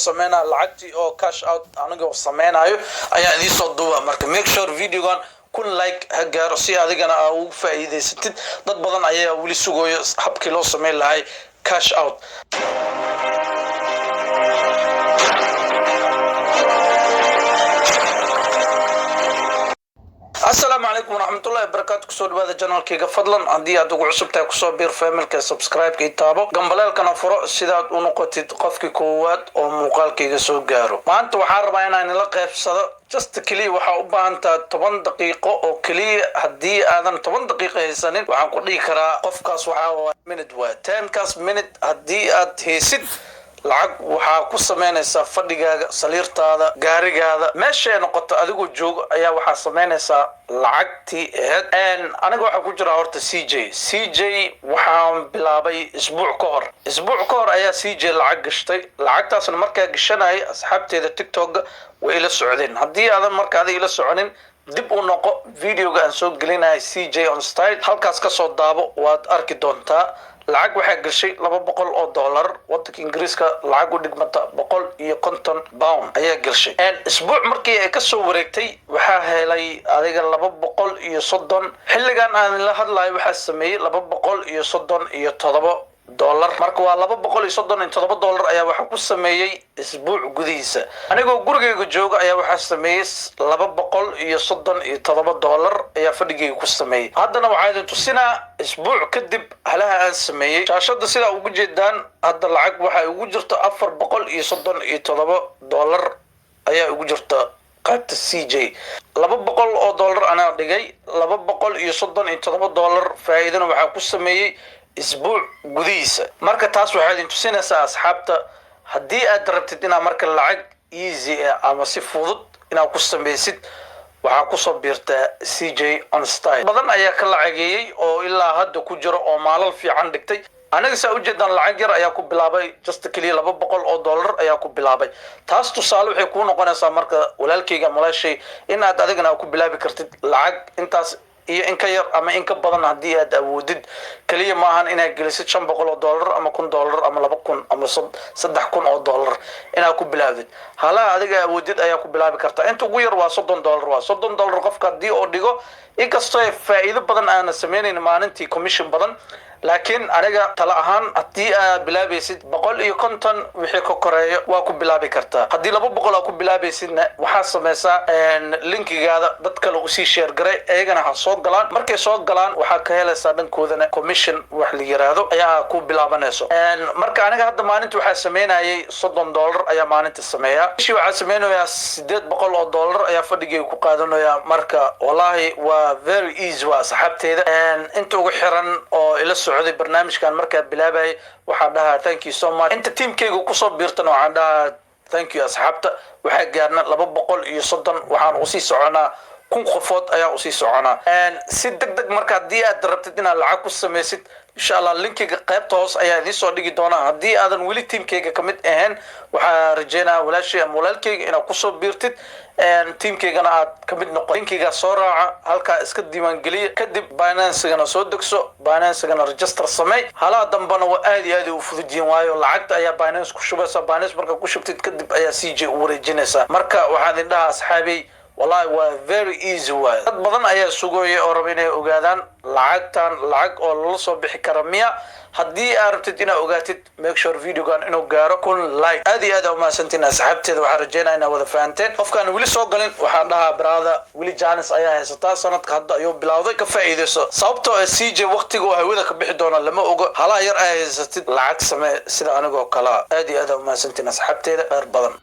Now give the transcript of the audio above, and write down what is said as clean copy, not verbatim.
sameynaa lacagtii oo cash out aniga oo sameynayo ayaa idin soo duuba marka make sure videogan kun like ha gaaro si adigana aa ugu faa'iideysatid dad badan ayaa wali sugayo habkii loo sameyn lahay cash out السلام عليكم ورحمة الله وبركاته كسور بهذا الجنال كيغا فضلا عندي أدوغ عصبتها كسور بير فامل كي سبسكرايب كي تابو قنبلال كان فرق سيدات ونقطي قفكي كوات ومقال كيغا سو قارو ما أنت وحارب أنا نلقى في صدق جست كلي وحا أبا أنت 10 دقيقة أو كلي هدي آذان 10 دقيقة هيسانين وحا نقول كرا قفكاس وحا منت وتايم كاس منت هدي آد هيسد lacag waxa ku sameynaysaa fadhigaaga saliirtaada gaarigaada meesha noqoto adigu joog ayaa waxa sameynaysaa lacagtii aniga waxa ku jira horta CJ waxaan bilaabay isbuuc ka hor ayaa CJ lacag gashtay lacagtaasna markaa gashanay asxaabteeda TikTok way ila socdeen hadii aadan markaa ila soconin dib u noqo videoga aan soo gelinay CJ on style halkaas ka soo daabo waad arki doontaa lacag waxa gashay $200 wadanka Ingiriiska lacag u dhigmata 150 pound ayaa gashay isbuuc markii ay ka soo wareegtay waxa helay adiga 230 xilligan aan la hadlayo waxa sameeyay $237 marka waa $237 ayaa waxa ku sameeyay isbuuc gudihiisa anigoo gurigeyga jooga ayaa waxa sameeyay $237 ayaa fadhigeyga ku sameeyay haddana waxaa tusinaa isbuuc kadib halaha aan sameeyay shaashada sida ugu jeedaan hadda lacag waxa ugu jirto $437 ayaa ugu jirta qaybta CJ $200 ana dhigay $237 faa'iidana waxa ku sameeyay isbuuc gudihiisa marka taas waxay idin tusinaysaa asxaabta haddii aad rabtid inaad marka lacag easy ama si fudud inaad ku sameysid waxaa ku soo biirtaa CJ on style badan ayaa ka lacageeyay oo ilaa hadda ku jiro oo maalal fiican dhigtay aniga saa ujeedaan lacag yar ayaa ku bilaabay just kaliya $200 ayaa ku bilaabay taas tusaale waxay ku noqonaysaa marka walaalkayga malaashay in aad adigana ku bilaabi kartid lacag intaas iyo in ka yar ama in ka badan hadii aad awoodid kaliya ma ahan inaad gelisid $500 ama $1,000 ama $2,000 ama $3,000 inaad ku bilaabid hala adiga awoodid ayaa ku bilaabi kartaa inta ugu yar waa $30 qofka hadii oo dhigo inkastoo faa'iido badan aan sameeynin maalintii commission badan laakiin aniga tala ahaan hadii aad bilaabaysid 150 wixii ka koreeyo waa ku bilaabi kartaa hadii 200 aad ku bilaabaysidna waxa sameysaa linkigaada dad kale u sii share garay ayagana ha soo galaan markay soo galaan waxa ka helaysaa dhankoodana commission wax la yiraahdo ayaa ku bilaabanayso marka aniga hadda maalintii waxa sameynayay $30 ayaa maalinta sameeyaa shii waxa sameynayaa $800 ayaa fadhigay ku qaadanaya marka wallahi waa very easy waa saxabteeda inta ugu xiran oo ila socday barnaamijkan marka bilaabay waxa dhahaa thank you so much inta teamkaygu ku soo biirtan waxa dhahaa thank you asxaabta waxa gaarna 230 waxaan u sii soconaa kun qofood ayaa u sii soconaa si degdeg marka hadii aad rabtid inaad lacag ku sameysid insha Allah linkiga qaybta hoos ayaa idin soo dhigi doona hadii aadan wali teamkayga kamid ahayn waxa rajeynaa walaashay ama walaalkayga inaad ku soo biirtid teamkaygana aad kamid noqo linkiga soo raaca halka iska diiwaan geliya kadib Binance-gana soo degso Binance-gana register samee hala dambana waa aad u fududin waayo lacagta ayaa Binance ku shubaysa Binance marka ku shubtid kadib ayaa CJ u wareejinaysa marka waxaan idhaha asxaabay والله waa very easy way dad badan ayaa sugooyay oo raba inay ogaadaan lacag oo la soo bixi kara miya hadii aad rabtid inaad ogaatid make sure videogan inuu gaaro kun like aad iyo aad u maasantiin asxaabteeda waxa rajeenaa inaad wada fahanteen qofkan wili soo galin waxa dhahaa brother wili Janice ayaa haysta sanadka hadda ayuu bilowday ka faa'iideyso sababtoo ah CJ waqtiga oo hawada ka bixi doona lama ogo hala yar ay haysatid lacag samee sida anigoo kala aad iyo aad u maasantiin asxaabteeda qaar badan